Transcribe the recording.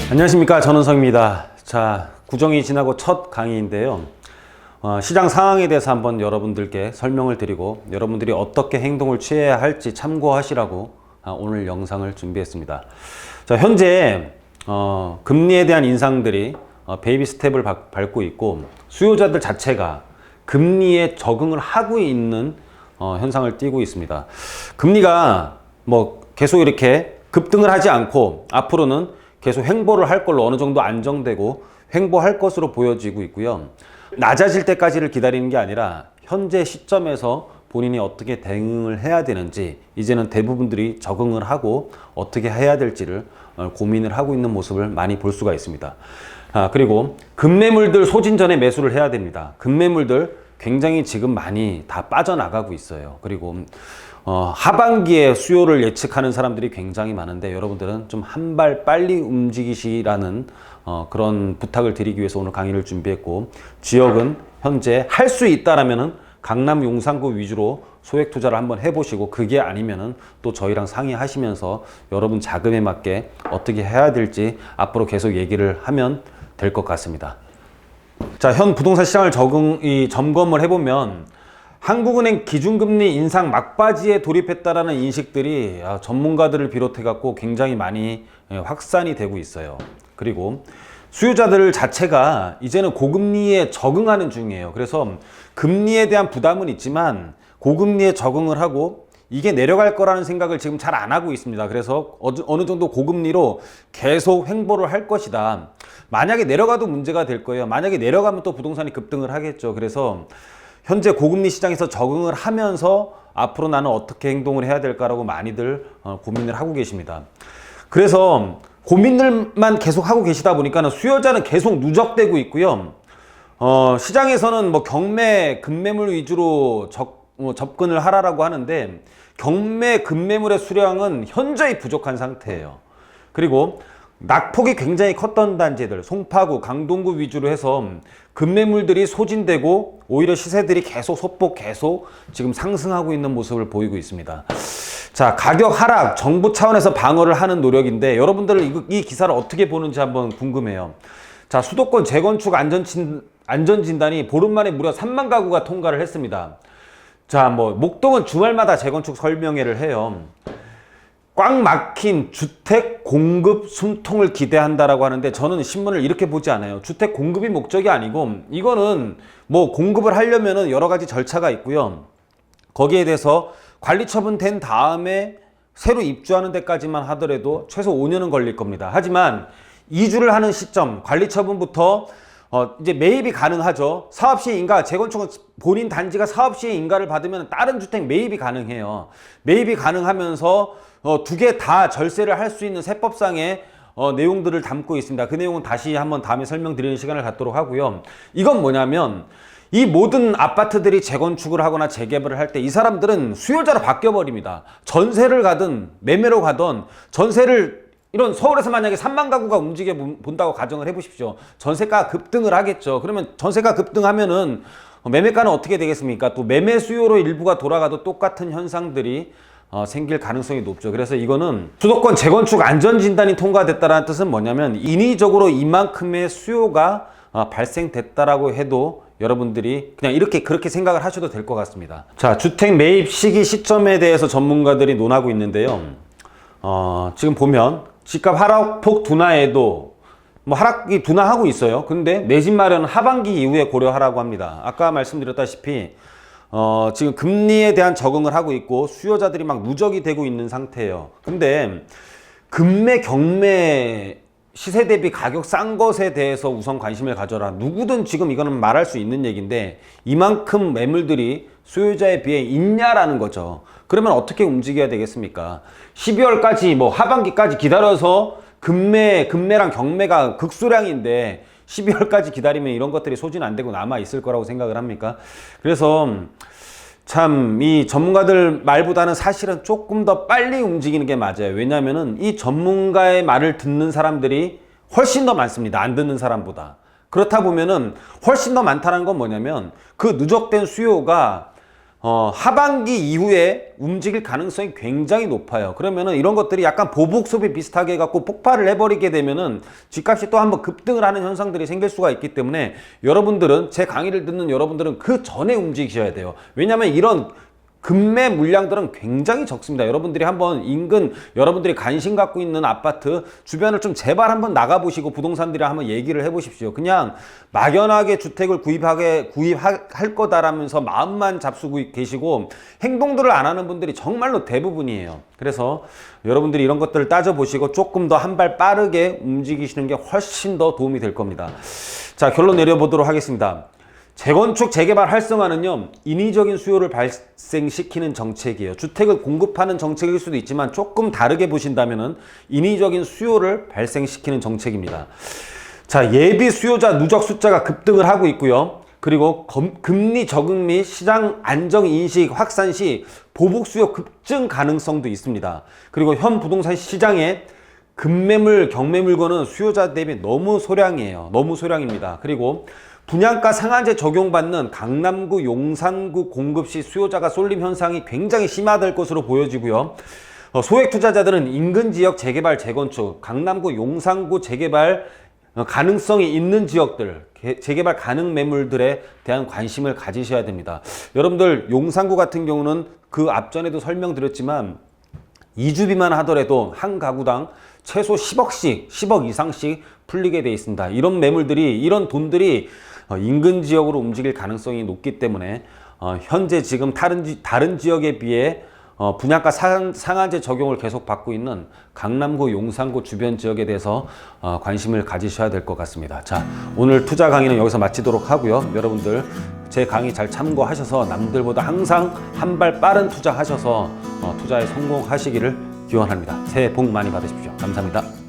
안녕하십니까, 전원석입니다. 자, 구정이 지나고 첫 강의인데요. 시장 상황에 대해서 한번 여러분들께 설명을 드리고 여러분들이 어떻게 행동을 취해야 할지 참고하시라고 오늘 영상을 준비했습니다. 자, 현재 금리에 대한 인상들이 베이비 스텝을 밟고 있고 수요자들 자체가 금리에 적응을 하고 있는 현상을 띠고 있습니다. 금리가 뭐 계속 이렇게 급등을 하지 않고 앞으로는 계속 횡보를 할 걸로 어느 정도 안정되고 횡보할 것으로 보여지고 있고요. 낮아질 때까지를 기다리는 게 아니라 현재 시점에서 본인이 어떻게 대응을 해야 되는지 이제는 대부분들이 적응을 하고 어떻게 해야 될지를 고민을 하고 있는 모습을 많이 볼 수가 있습니다. 그리고 급매물들 소진 전에 매수를 해야 됩니다. 급매물들 굉장히 지금 많이 다 빠져나가고 있어요. 그리고 하반기에 수요를 예측하는 사람들이 굉장히 많은데 여러분들은 좀 한 발 빨리 움직이시라는 그런 부탁을 드리기 위해서 오늘 강의를 준비했고, 지역은 현재 할 수 있다라면은 강남 용산구 위주로 소액 투자를 한번 해보시고, 그게 아니면은 또 저희랑 상의하시면서 여러분 자금에 맞게 어떻게 해야 될지 앞으로 계속 얘기를 하면 될 것 같습니다. 자, 현 부동산 시장을 점검을 해보면 한국은행 기준금리 인상 막바지에 돌입했다라는 인식들이 전문가들을 비롯해 갖고 굉장히 많이 확산이 되고 있어요. 그리고 수요자들 자체가 이제는 고금리에 적응하는 중이에요. 그래서 금리에 대한 부담은 있지만 고금리에 적응을 하고 이게 내려갈 거라는 생각을 지금 잘 안 하고 있습니다. 그래서 어느 정도 고금리로 계속 횡보를 할 것이다. 만약에 내려가도 문제가 될 거예요. 만약에 내려가면 또 부동산이 급등을 하겠죠. 그래서 현재 고금리 시장에서 적응을 하면서 앞으로 나는 어떻게 행동을 해야 될까라고 많이들 고민을 하고 계십니다. 그래서 고민들만 계속 하고 계시다 보니까 수요자는 계속 누적되고 있고요. 시장에서는 뭐 경매, 급매물 위주로 접근을 하라고 하는데 경매, 급매물의 수량은 현저히 부족한 상태예요. 그리고 낙폭이 굉장히 컸던 단지들, 송파구, 강동구 위주로 해서 급매물들이 소진되고 오히려 시세들이 소폭 계속 지금 상승하고 있는 모습을 보이고 있습니다. 자, 가격 하락, 정부 차원에서 방어를 하는 노력인데 여러분들 이 기사를 어떻게 보는지 한번 궁금해요. 자, 수도권 재건축 안전진단이 보름 만에 무려 3만 가구가 통과를 했습니다. 자, 뭐 목동은 주말마다 재건축 설명회를 해요. 꽉 막힌 주택 공급 숨통을 기대한다라고 하는데 저는 신문을 이렇게 보지 않아요. 주택 공급이 목적이 아니고 이거는 뭐 공급을 하려면은 여러 가지 절차가 있고요. 거기에 대해서 관리 처분된 다음에 새로 입주하는 데까지만 하더라도 최소 5년은 걸릴 겁니다. 하지만 이주를 하는 시점, 관리 처분부터 이제 매입이 가능하죠. 사업시에 인가, 재건축은 본인 단지가 사업시에 인가를 받으면 다른 주택 매입이 가능해요. 매입이 가능하면서 두 개 다 절세를 할 수 있는 세법상의 내용들을 담고 있습니다. 그 내용은 다시 한번 다음에 설명드리는 시간을 갖도록 하고요. 이건 뭐냐면 이 모든 아파트들이 재건축을 하거나 재개발을 할 때 이 사람들은 수요자로 바뀌어버립니다. 전세를 가든 매매로 가든 전세를 이런 서울에서 만약에 3만 가구가 움직여 본다고 가정을 해보십시오. 전세가 급등을 하겠죠. 그러면 전세가 급등하면은 매매가는 어떻게 되겠습니까? 또 매매 수요로 일부가 돌아가도 똑같은 현상들이 생길 가능성이 높죠. 그래서 이거는 수도권 재건축 안전진단이 통과됐다는 뜻은 뭐냐면 인위적으로 이만큼의 수요가 발생됐다라고 해도 여러분들이 그냥 그렇게 생각을 하셔도 될 것 같습니다. 자, 주택 매입 시기 시점에 대해서 전문가들이 논하고 있는데요. 지금 보면 집값 하락폭 둔화에도 뭐 하락이 둔화하고 있어요. 근데 내 집 마련은 하반기 이후에 고려하라고 합니다. 아까 말씀드렸다시피 지금 금리에 대한 적응을 하고 있고 수요자들이 막 누적이 되고 있는 상태예요. 근데 금매, 경매 시세 대비 가격 싼 것에 대해서 우선 관심을 가져라. 누구든 지금 이거는 말할 수 있는 얘기인데 이만큼 매물들이 수요자에 비해 있냐라는 거죠. 그러면 어떻게 움직여야 되겠습니까? 12월까지 뭐 하반기까지 기다려서 금매랑 경매가 극수량인데 12월까지 기다리면 이런 것들이 소진 안 되고 남아 있을 거라고 생각을 합니까? 그래서 참 이 전문가들 말보다는 사실은 조금 더 빨리 움직이는 게 맞아요. 왜냐하면은 이 전문가의 말을 듣는 사람들이 훨씬 더 많습니다. 안 듣는 사람보다. 그렇다 보면은 훨씬 더 많다는 건 뭐냐면 그 누적된 수요가 하반기 이후에 움직일 가능성이 굉장히 높아요. 그러면은 이런 것들이 약간 보복 소비 비슷하게 해갖고 폭발을 해버리게 되면은 집값이 또 한번 급등을 하는 현상들이 생길 수가 있기 때문에 여러분들은, 제 강의를 듣는 여러분들은 그 전에 움직이셔야 돼요. 왜냐하면 이런 급매 물량들은 굉장히 적습니다. 여러분들이 한번 인근, 여러분들이 관심 갖고 있는 아파트 주변을 좀 제발 한번 나가보시고 부동산들이랑 한번 얘기를 해보십시오. 그냥 막연하게 주택을 구입할 거다라면서 마음만 잡수고 계시고 행동들을 안 하는 분들이 정말로 대부분이에요. 그래서 여러분들이 이런 것들을 따져보시고 조금 더 한 발 빠르게 움직이시는 게 훨씬 더 도움이 될 겁니다. 자, 결론 내려보도록 하겠습니다. 재건축, 재개발 활성화는요, 인위적인 수요를 발생시키는 정책이에요. 주택을 공급하는 정책일 수도 있지만 조금 다르게 보신다면은 인위적인 수요를 발생시키는 정책입니다. 자, 예비 수요자 누적 숫자가 급등을 하고 있고요. 그리고 금리 적응 및 시장 안정 인식 확산 시 보복 수요 급증 가능성도 있습니다. 그리고 현 부동산 시장에 급매물, 경매물건은 수요자 대비 너무 소량이에요. 너무 소량입니다. 그리고 분양가 상한제 적용받는 강남구, 용산구 공급 시 수요자가 쏠림 현상이 굉장히 심화될 것으로 보여지고요. 소액 투자자들은 인근 지역 재개발, 재건축, 강남구, 용산구 재개발 가능성이 있는 지역들, 재개발 가능 매물들에 대한 관심을 가지셔야 됩니다. 여러분들 용산구 같은 경우는 그 앞전에도 설명드렸지만 2주비만 하더라도 한 가구당 최소 10억씩, 10억 이상씩 풀리게 돼 있습니다. 이런 매물들이, 이런 돈들이 인근 지역으로 움직일 가능성이 높기 때문에 현재 지금 다른 지역에 비해 분양가 상한제 적용을 계속 받고 있는 강남구, 용산구 주변 지역에 대해서 관심을 가지셔야 될 것 같습니다. 자, 오늘 투자 강의는 여기서 마치도록 하고요. 여러분들 제 강의 잘 참고하셔서 남들보다 항상 한 발 빠른 투자하셔서 투자에 성공하시기를 기원합니다. 새해 복 많이 받으십시오. 감사합니다.